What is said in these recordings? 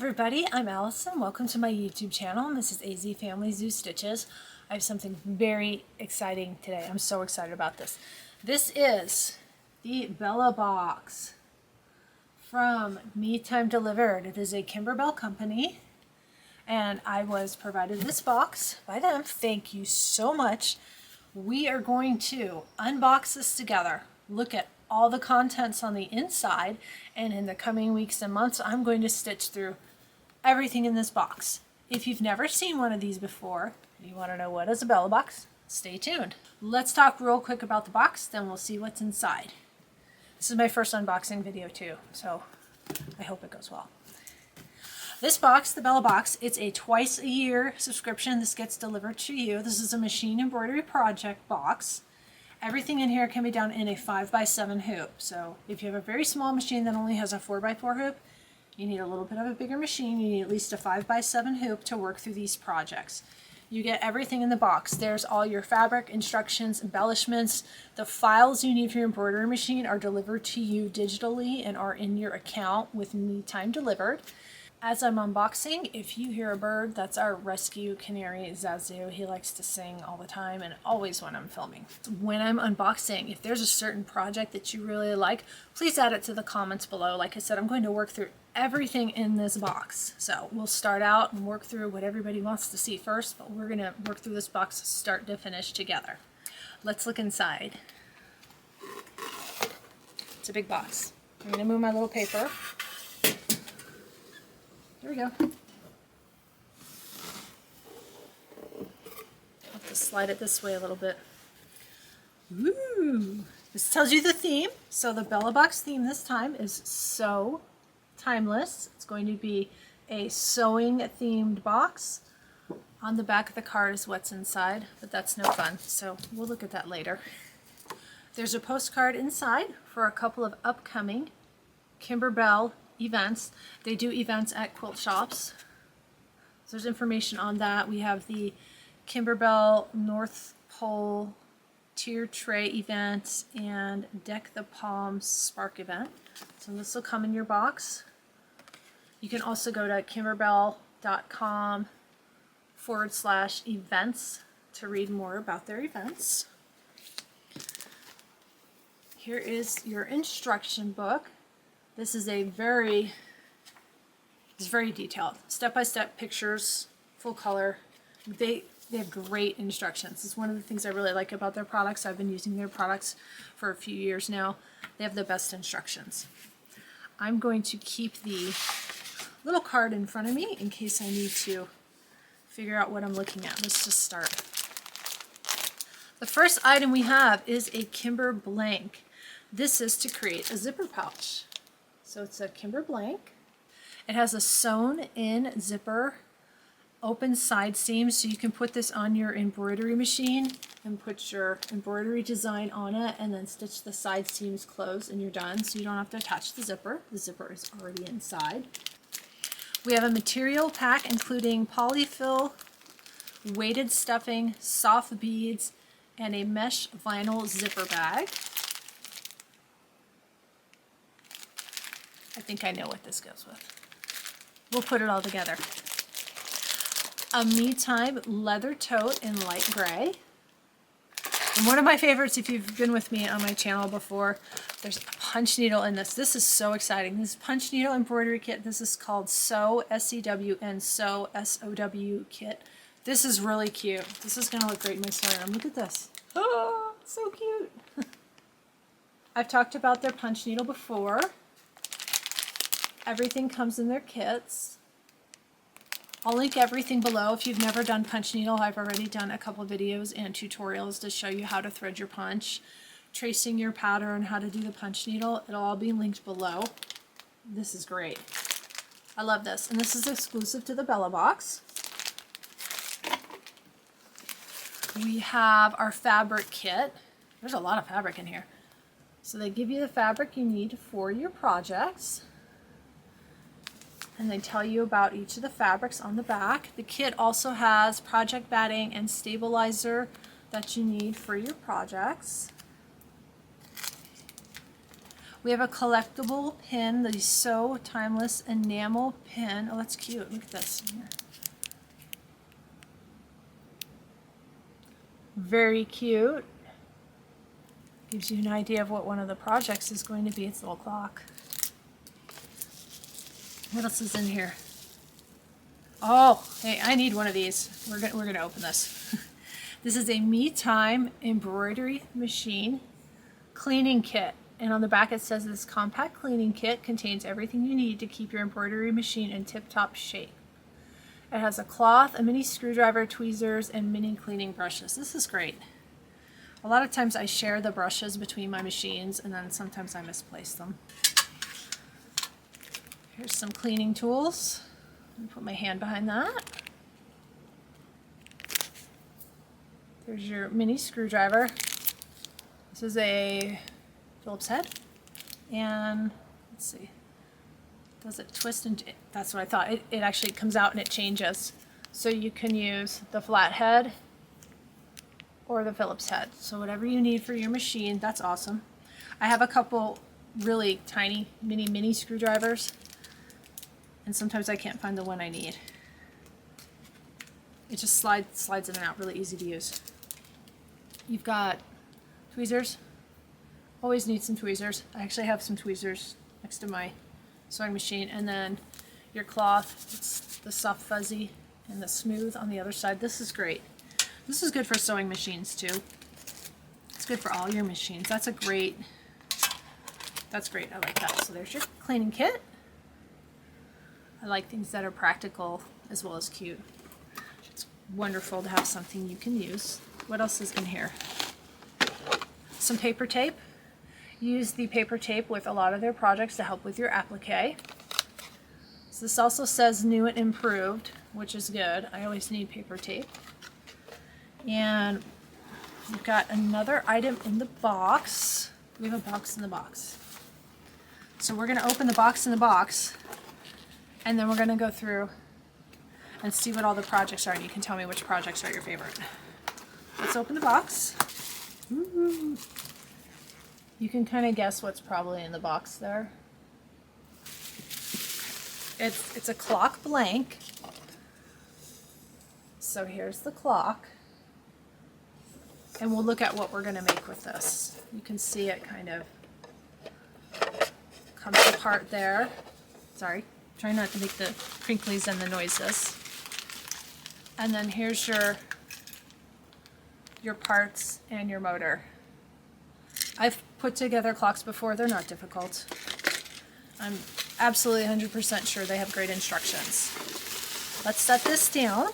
everybody, I'm Allison. Welcome to my YouTube channel. This is AZ Family Zoo Stitches. I have something very exciting today. I'm so excited about this. This is the Bella box from metimedelivered. It is a Kimberbell company, and I was provided this box by them. Thank you so much. We are going to unbox this together, look at all the contents on the inside, and in the coming weeks and months I'm going to stitch through everything in this box. If you've never seen one of these before and you want to know what is a Bella box, stay tuned. Let's talk real quick about the box, then we'll see what's inside. This is my first unboxing video too, so I hope it goes well. This box, the Bella box, it's a twice a year subscription. This gets delivered to you. This is a machine embroidery project box. Everything in here can be done in a 5x7 hoop. So if you have a very small machine that only has a 4x4 hoop, you need a little bit of a bigger machine. You need at least a 5x7 hoop to work through these projects. You get everything in the box. There's all your fabric, instructions, embellishments. The files you need for your embroidery machine are delivered to you digitally and are in your account with metimedelivered. As I'm unboxing, if you hear a bird, that's our rescue canary, Zazu. He likes to sing all the time and always when I'm filming. When I'm unboxing, if there's a certain project that you really like, please add it to the comments below. Like I said, I'm going to work through everything in this box. So we'll start out and work through what everybody wants to see first, but we're going to work through this box start to finish together. Let's look inside. It's a big box. I'm going to move my little paper. There we go. I'll have to slide it this way a little bit. Ooh! This tells you the theme. So the Bella box theme this time is Sew Timeless. It's going to be a sewing themed box. On the back of the card is what's inside, but that's no fun, so we'll look at that later. There's a postcard inside for a couple of upcoming Kimberbell events. They do events at quilt shops. So there's information on that. We have the Kimberbell North Pole Tier Tray event and Deck the Palms Spark event. So this will come in your box. You can also go to kimberbell.com/events to read more about their events. Here is your instruction book. This is very detailed, step-by-step pictures, full color. They have great instructions. It's one of the things I really like about their products. I've been using their products for a few years now. They have the best instructions. I'm going to keep the little card in front of me in case I need to figure out what I'm looking at. Let's just start. The first item we have is a Kimber blank. This is to create a zipper pouch. So it's a Kimber blank. It has a sewn in zipper, open side seam, so you can put this on your embroidery machine and put your embroidery design on it and then stitch the side seams closed and you're done, so you don't have to attach the zipper. The zipper is already inside. We have a material pack including polyfill, weighted stuffing, soft beads, and a mesh vinyl zipper bag. I think I know what this goes with. We'll put it all together. A MeTime leather tote in light gray. And one of my favorites, if you've been with me on my channel before, there's a punch needle in this. This is so exciting. This punch needle embroidery kit, this is called Sew, S-E-W-N, Sew, S-O-W kit. This is really cute. This is going to look great in my sewing room. Look at this. Oh, so cute. I've talked about their punch needle before. Everything comes in their kits. I'll link everything below. If you've never done punch needle, I've already done a couple videos and tutorials to show you how to thread your punch, tracing your pattern, how to do the punch needle. It'll all be linked below. This is great. I love this. And this is exclusive to the Bella box. We have our fabric kit. There's a lot of fabric in here. So they give you the fabric you need for your projects. And they tell you about each of the fabrics on the back. The kit also has project batting and stabilizer that you need for your projects. We have a collectible pin, the So Timeless enamel pin. Oh, that's cute. Look at this. Very cute. Gives you an idea of what one of the projects is going to be. It's a little clock. What else is in here? Oh, hey, I need one of these. We're gonna open this. This is a metimedelivered machine cleaning kit. And on the back it says this compact cleaning kit contains everything you need to keep your embroidery machine in tip-top shape. It has a cloth, a mini screwdriver, tweezers, and mini cleaning brushes. This is great. A lot of times I share the brushes between my machines, and then sometimes I misplace them. Here's some cleaning tools. Let me put my hand behind that. There's your mini screwdriver. This is a Phillips head, and let's see, does it twist? And that's what I thought. It actually comes out and it changes, so you can use the flat head or the Phillips head. So whatever you need for your machine. That's awesome. I have a couple really tiny mini screwdrivers, and sometimes I can't find the one I need. It just slides in and out, really easy to use. You've got tweezers. Always need some tweezers. I actually have some tweezers next to my sewing machine. And then your cloth, it's the soft fuzzy and the smooth on the other side. This is great. This is good for sewing machines too. It's good for all your machines. That's great. I like that. So there's your cleaning kit. I like things that are practical as well as cute. It's wonderful to have something you can use. What else is in here? Some paper tape. Use the paper tape with a lot of their projects to help with your applique. So this also says new and improved, which is good. I always need paper tape. And we've got another item in the box. We have a box in the box. So we're going to open the box in the box, and then we're going to go through and see what all the projects are, and you can tell me which projects are your favorite. Let's open the box. Ooh. You can kind of guess what's probably in the box there. It's a clock blank. So here's the clock. And we'll look at what we're going to make with this. You can see it kind of comes apart there. Sorry, try not to make the crinklies and the noises. And then here's your parts and your motor. I've put together clocks before. They're not difficult. I'm absolutely 100% sure they have great instructions. Let's set this down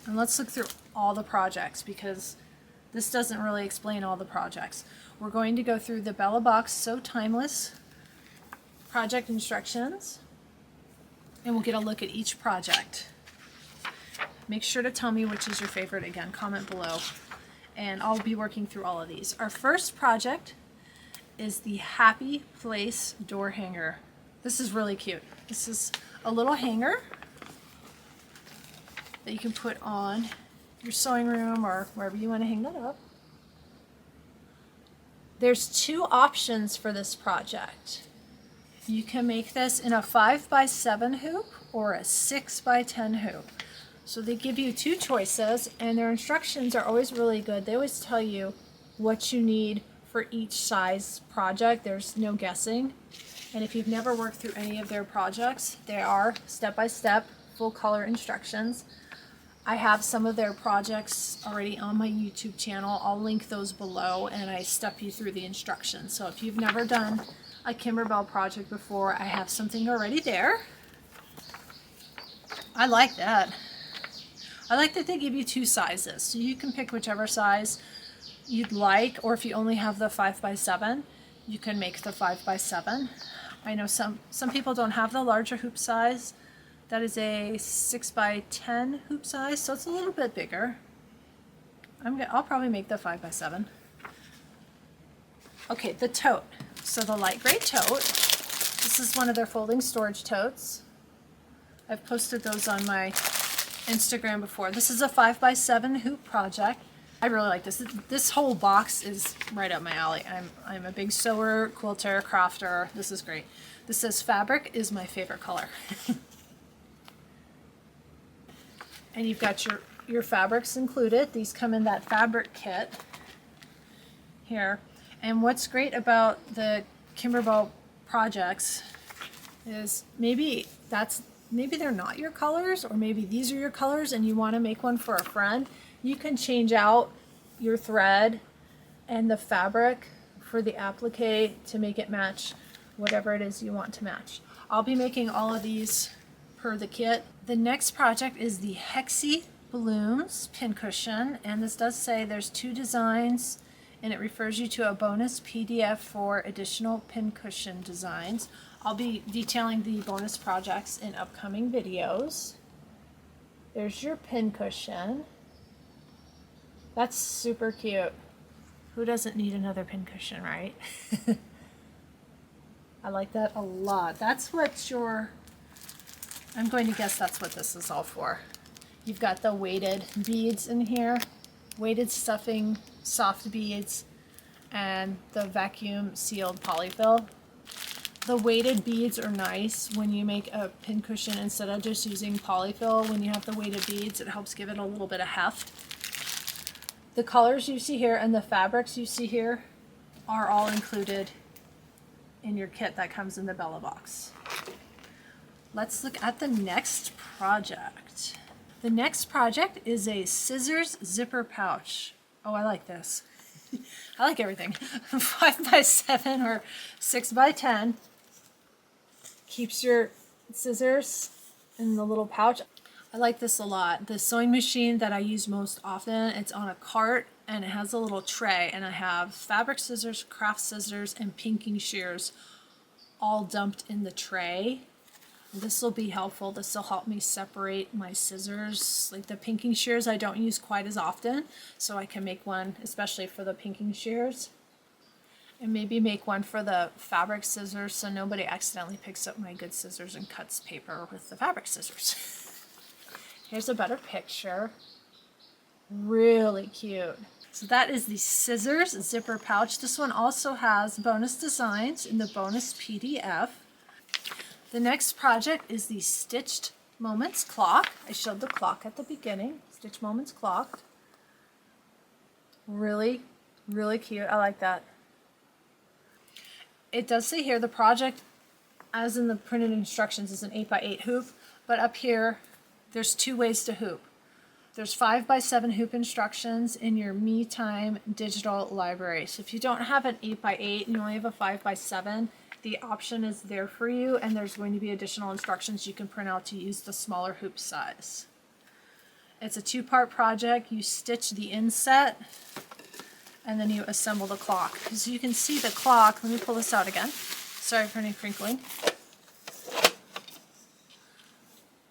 and let's look through all the projects, because this doesn't really explain all the projects. We're going to go through the Bella Box So Timeless project instructions, and we'll get a look at each project. Make sure to tell me which is your favorite. Again, comment below. And I'll be working through all of these. Our first project is the Happy Place door hanger. This is really cute. This is a little hanger that you can put on your sewing room or wherever you want to hang that up. There's two options for this project. You can make this in a 5x7 hoop or a 6x10 hoop. So they give you two choices, and their instructions are always really good. They always tell you what you need for each size project. There's no guessing. And if you've never worked through any of their projects, they are step-by-step, full color instructions. I have some of their projects already on my YouTube channel. I'll link those below, and I step you through the instructions. So if you've never done a Kimberbell project before, I have something already there. I like that. I like that they give you two sizes, so you can pick whichever size you'd like, or if you only have the 5x7, you can make the 5x7. I know some people don't have the larger hoop size. That is a 6x10 hoop size, so it's a little bit bigger. I'll probably make the 5x7. Okay, the tote. So the light gray tote. This is one of their folding storage totes. I've posted those on my Instagram before. This is a 5x7 hoop project. I really like this. This whole box is right up my alley. I'm a big sewer, quilter, crafter. This is great. This says fabric is my favorite color. And you've got your fabrics included. These come in that fabric kit here. And what's great about the Kimberbell projects is maybe they're not your colors, or maybe these are your colors and you want to make one for a friend. You can change out your thread and the fabric for the applique to make it match whatever it is you want to match. I'll be making all of these per the kit. The next project is the Hexie Blooms pincushion, and this does say there's 2 designs, and it refers you to a bonus PDF for additional pincushion designs. I'll be detailing the bonus projects in upcoming videos. There's your pincushion. That's super cute. Who doesn't need another pincushion, right? I like that a lot. That's what I'm going to guess that's what this is all for. You've got the weighted beads in here, weighted stuffing, soft beads, and the vacuum sealed polyfill. The weighted beads are nice when you make a pincushion instead of just using polyfill. When you have the weighted beads, it helps give it a little bit of heft. The colors you see here and the fabrics you see here are all included in your kit that comes in the Bella box. Let's look at the next project. The next project is a scissors zipper pouch. Oh, I like this. I like everything. 5x7 or 6x10. Keeps your scissors in the little pouch. I like this a lot. The sewing machine that I use most often, it's on a cart and it has a little tray, and I have fabric scissors, craft scissors, and pinking shears all dumped in the tray. This will be helpful. This will help me separate my scissors. Like the pinking shears I don't use quite as often, so I can make one especially for the pinking shears. And maybe make one for the fabric scissors so nobody accidentally picks up my good scissors and cuts paper with the fabric scissors. Here's a better picture. Really cute. So that is the scissors zipper pouch. This one also has bonus designs in the bonus PDF. The next project is the Stitched Moments clock. I showed the clock at the beginning. Stitched Moments clock. Really, really cute. I like that. It does say here the project, as in the printed instructions, is an 8x8 hoop, but up here there's 2 ways to hoop. There's 5x7 hoop instructions in your Me Time digital library. So if you don't have an 8x8 and you only have a 5x7, the option is there for you, and there's going to be additional instructions you can print out to use the smaller hoop size. It's a 2-part project. You stitch the inset and then you assemble the clock. So you can see the clock. Let me pull this out again. Sorry for any crinkling.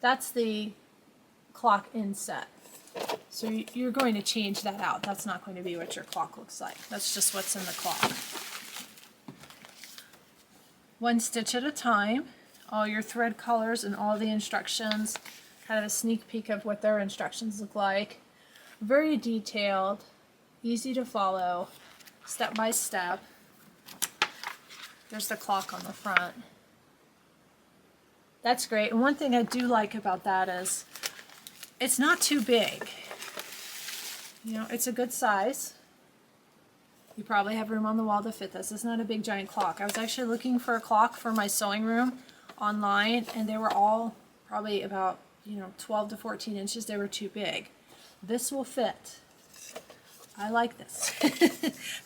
That's the clock inset. So you're going to change that out. That's not going to be what your clock looks like. That's just what's in the clock. 1 stitch at a time. All your thread colors and all the instructions. Kind of a sneak peek of what their instructions look like. Very detailed, easy to follow, step by step. There's the clock on the front. That's great. And one thing I do like about that is it's not too big. You know, it's a good size. You probably have room on the wall to fit this. It's not a big giant clock. I was actually looking for a clock for my sewing room online, and they were all probably about 12 to 14 inches. They were too big. This will fit. I like this.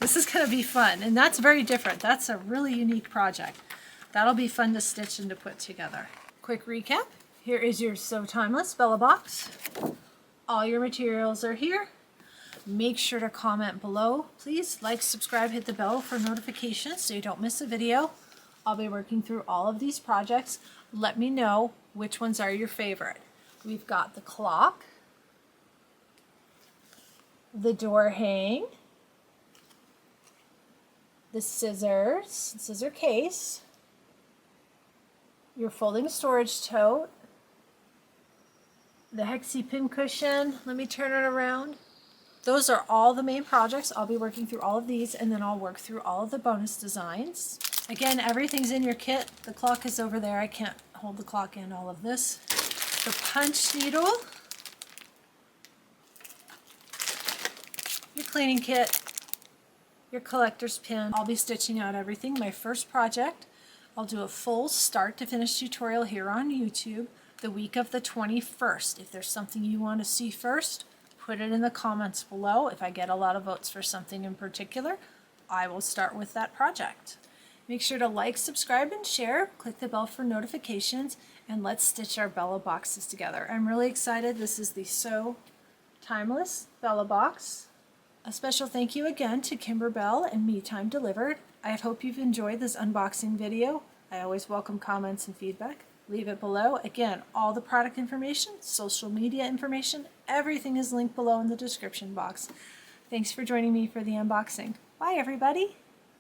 This is going to be fun, and that's very different. That's a really unique project. That'll be fun to stitch and to put together. Quick recap. Here is your Sew Timeless Bella box. All your materials are here. Make sure to comment below. Please like, subscribe, hit the bell for notifications so you don't miss a video. I'll be working through all of these projects. Let me know which ones are your favorite. We've got the clock, the door hang, the scissors, scissor case, your folding storage tote, the Hexie pin cushion. Let me turn it around. those are all the main projects. I'll be working through all of these, and then I'll work through all of the bonus designs. Again, everything's in your kit. The clock is over there. I can't hold the clock and all of this. The punch needle, your cleaning kit, your collector's pin. I'll be stitching out everything. My first project, I'll do a full start to finish tutorial here on YouTube the week of the 21st. If there's something you want to see first, put it in the comments below. If I get a lot of votes for something in particular, I will start with that project. Make sure to like, subscribe, and share. Click the bell for notifications, and let's stitch our Bella boxes together. I'm really excited. This is the So Timeless Bella box. A special thank you again to Kimberbell and metimedelivered. I hope you've enjoyed this unboxing video. I always welcome comments and feedback. Leave it below. Again, all the product information, social media information, everything is linked below in the description box. Thanks for joining me for the unboxing. Bye, everybody.